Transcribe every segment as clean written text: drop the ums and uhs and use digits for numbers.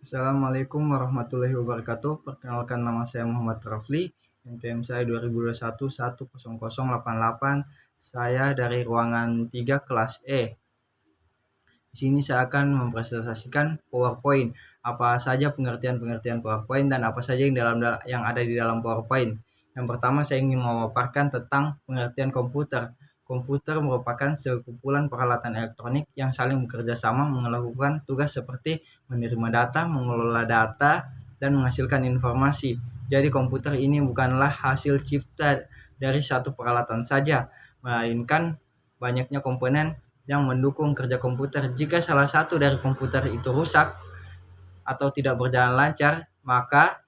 Assalamualaikum warahmatullahi wabarakatuh. Perkenalkan, nama saya Muhammad Rafli, NPM saya 2021 10088. Saya dari ruangan 3 kelas E. Di sini saya akan mempresentasikan PowerPoint. Apa saja pengertian-pengertian PowerPoint dan apa saja yang ada di dalam PowerPoint. Yang pertama, saya ingin memaparkan tentang pengertian komputer. Komputer merupakan sekumpulan peralatan elektronik yang saling bekerja sama melakukan tugas seperti menerima data, mengelola data, dan menghasilkan informasi. Jadi komputer ini bukanlah hasil cipta dari satu peralatan saja, melainkan banyaknya komponen yang mendukung kerja komputer. Jika salah satu dari komputer itu rusak atau tidak berjalan lancar, maka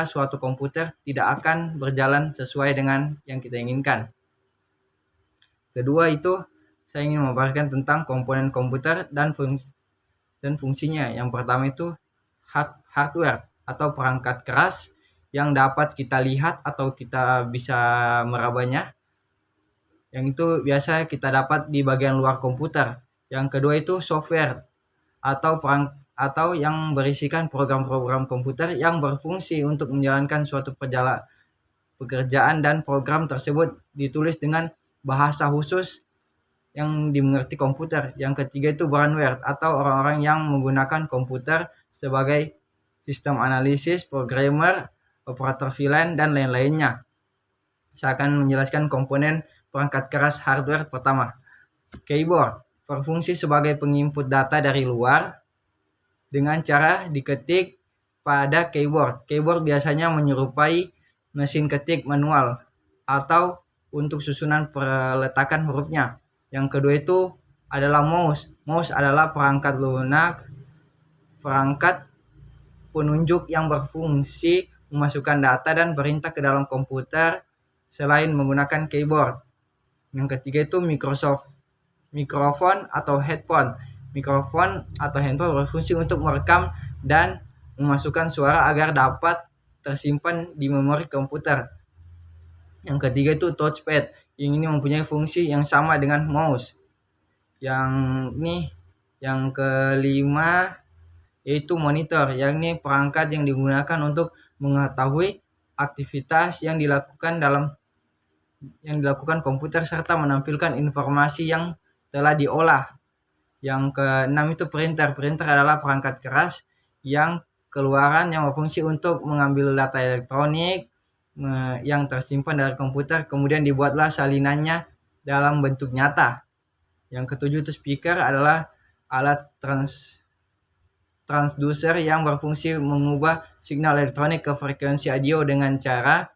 suatu komputer tidak akan berjalan sesuai dengan yang kita inginkan. Kedua itu, saya ingin memaparkan tentang komponen komputer dan fungsinya. Yang pertama itu hardware atau perangkat keras yang dapat kita lihat atau kita bisa merabanya. Yang itu biasa kita dapat di bagian luar komputer. Yang kedua itu software atau yang berisikan program-program komputer yang berfungsi untuk menjalankan suatu pekerjaan, dan program tersebut ditulis dengan bahasa khusus yang dimengerti komputer. Yang ketiga itu firmware atau orang-orang yang menggunakan komputer sebagai sistem analisis, programmer, operator VLAN, dan lain-lainnya. Saya akan menjelaskan komponen perangkat keras hardware pertama. Keyboard berfungsi sebagai penginput data dari luar dengan cara diketik pada keyboard. Keyboard biasanya menyerupai mesin ketik manual atau untuk susunan peletakan hurufnya. Yang kedua itu adalah mouse. Mouse adalah perangkat lunak, perangkat penunjuk yang berfungsi memasukkan data dan perintah ke dalam komputer selain menggunakan keyboard. Yang ketiga itu mikrofon atau headphone. Mikrofon atau handphone berfungsi untuk merekam dan memasukkan suara agar dapat tersimpan di memori komputer. Yang ketiga itu touchpad. Yang ini mempunyai fungsi yang sama dengan mouse. Yang kelima yaitu monitor. Yang ini perangkat yang digunakan untuk mengetahui aktivitas yang dilakukan komputer serta menampilkan informasi yang telah diolah. Yang keenam itu printer. Printer adalah perangkat keras yang keluaran yang berfungsi untuk mengambil data elektronik yang tersimpan dari komputer, kemudian dibuatlah salinannya dalam bentuk nyata. Yang ketujuh itu speaker adalah alat transducer yang berfungsi mengubah signal elektronik ke frekuensi audio dengan cara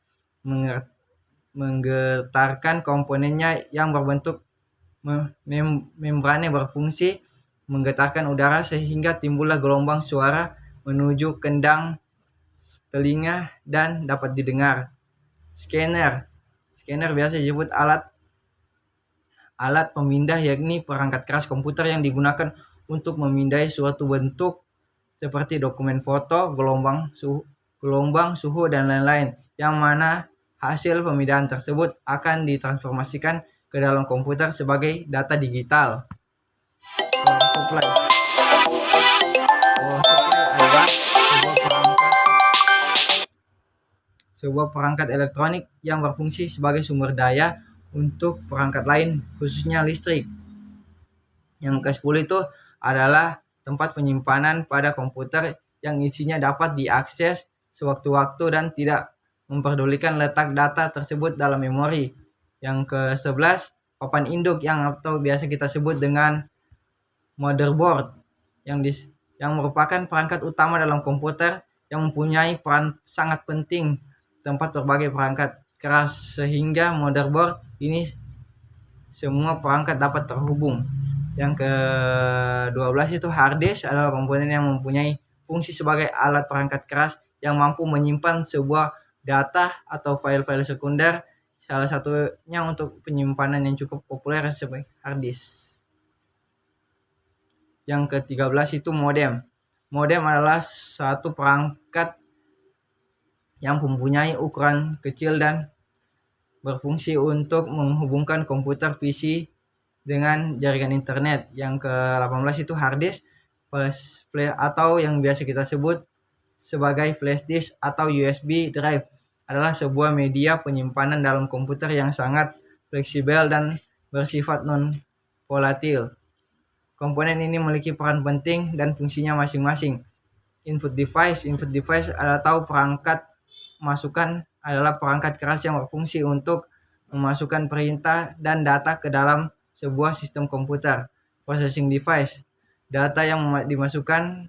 menggetarkan komponennya yang berbentuk membran yang berfungsi menggetarkan udara sehingga timbullah gelombang suara menuju kendang telinga dan dapat didengar. Scanner biasa disebut alat pemindah, yakni perangkat keras komputer yang digunakan untuk memindai suatu bentuk seperti dokumen foto, gelombang suhu, dan lain-lain, yang mana hasil pemindahan tersebut akan ditransformasikan ke dalam komputer sebagai data digital. Power supply adalah sebuah perangkat elektronik yang berfungsi sebagai sumber daya untuk perangkat lain, khususnya listrik. Yang ke-10 itu adalah tempat penyimpanan pada komputer yang isinya dapat diakses sewaktu-waktu dan tidak memperdulikan letak data tersebut dalam memori. Yang ke-11 papan induk yang atau biasa kita sebut dengan motherboard yang merupakan perangkat utama dalam komputer yang mempunyai peran sangat penting tempat berbagai perangkat keras, sehingga motherboard ini semua perangkat dapat terhubung. Yang ke-12 itu hard disk adalah komponen yang mempunyai fungsi sebagai alat perangkat keras yang mampu menyimpan sebuah data atau file-file sekunder. Salah satunya untuk penyimpanan yang cukup populer sebagai hard disk. Yang ke-13 itu modem. Modem adalah satu perangkat yang mempunyai ukuran kecil dan berfungsi untuk menghubungkan komputer PC dengan jaringan internet. Yang ke-18 itu hard disk flash atau yang biasa kita sebut sebagai flash disk atau USB drive adalah sebuah media penyimpanan dalam komputer yang sangat fleksibel dan bersifat non-volatil. Komponen ini memiliki peran penting dan fungsinya masing-masing. Input device atau perangkat masukan adalah perangkat keras yang berfungsi untuk memasukkan perintah dan data ke dalam sebuah sistem komputer. Processing device, data yang dimasukkan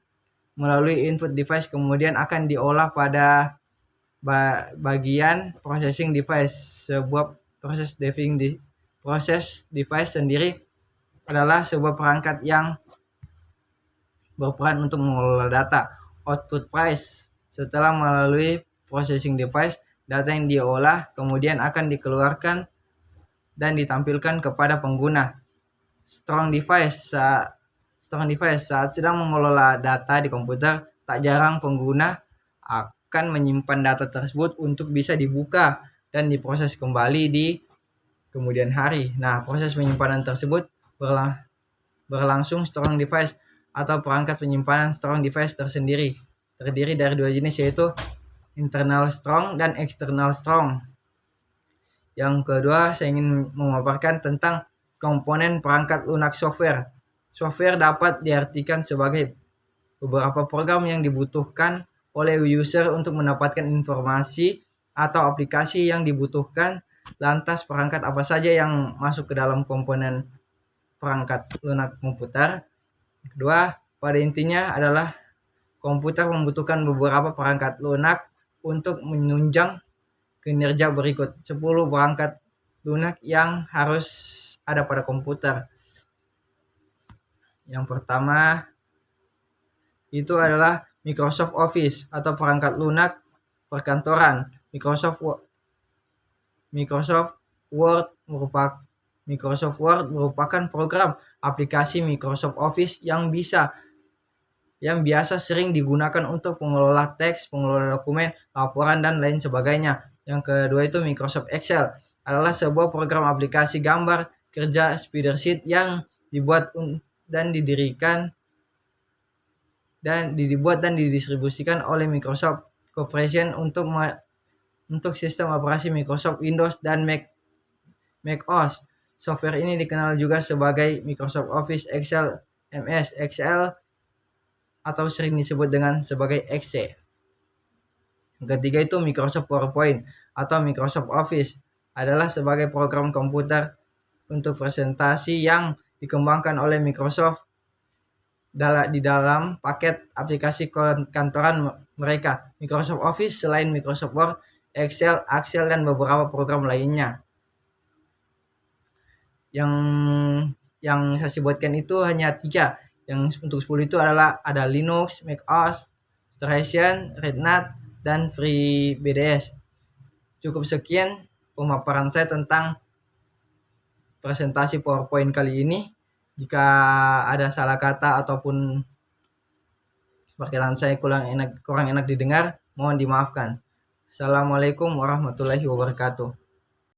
melalui input device kemudian akan diolah pada bagian processing device. Sebuah proses device sendiri adalah sebuah perangkat yang berperan untuk mengelola data. Output device, setelah melalui processing device, data yang diolah kemudian akan dikeluarkan dan ditampilkan kepada pengguna. Storing device, saat sedang mengelola data di komputer, tak jarang pengguna akan menyimpan data tersebut untuk bisa dibuka dan diproses kembali di kemudian hari. Nah, proses penyimpanan tersebut berlangsung. Storing device atau perangkat penyimpanan storing device terdiri dari dua jenis, yaitu internal strong dan external strong. Yang kedua, saya ingin memaparkan tentang komponen perangkat lunak software. Software dapat diartikan sebagai beberapa program yang dibutuhkan oleh user untuk mendapatkan informasi atau aplikasi yang dibutuhkan. Lantas perangkat apa saja yang masuk ke dalam komponen perangkat lunak komputer? Kedua, pada intinya adalah komputer membutuhkan beberapa perangkat lunak untuk menunjang kinerja berikut. 10 perangkat lunak yang harus ada pada komputer. Yang pertama itu adalah Microsoft Office atau perangkat lunak perkantoran. Microsoft Word merupakan program aplikasi Microsoft Office yang biasa sering digunakan untuk pengelola teks, pengelola dokumen, laporan, dan lain sebagainya. Yang kedua itu Microsoft Excel adalah sebuah program aplikasi gambar kerja spreadsheet yang dibuat dan didistribusikan oleh Microsoft Corporation untuk sistem operasi Microsoft Windows dan Mac OS. Software ini dikenal juga sebagai Microsoft Office Excel, MS Excel, atau sering disebut sebagai Excel. Yang ketiga itu Microsoft PowerPoint atau Microsoft Office adalah sebagai program komputer untuk presentasi yang dikembangkan oleh Microsoft di dalam paket aplikasi kantoran mereka. Microsoft Office selain Microsoft Word, Excel, dan beberapa program lainnya. Yang saya sebutkan itu hanya 3. Yang untuk 10 itu adalah ada Linux, Mac OS, Trajan, Red Hat, dan FreeBSD. Cukup sekian pemaparan saya tentang presentasi PowerPoint kali ini. Jika ada salah kata ataupun perkataan saya kurang enak didengar, mohon dimaafkan. Assalamualaikum warahmatullahi wabarakatuh.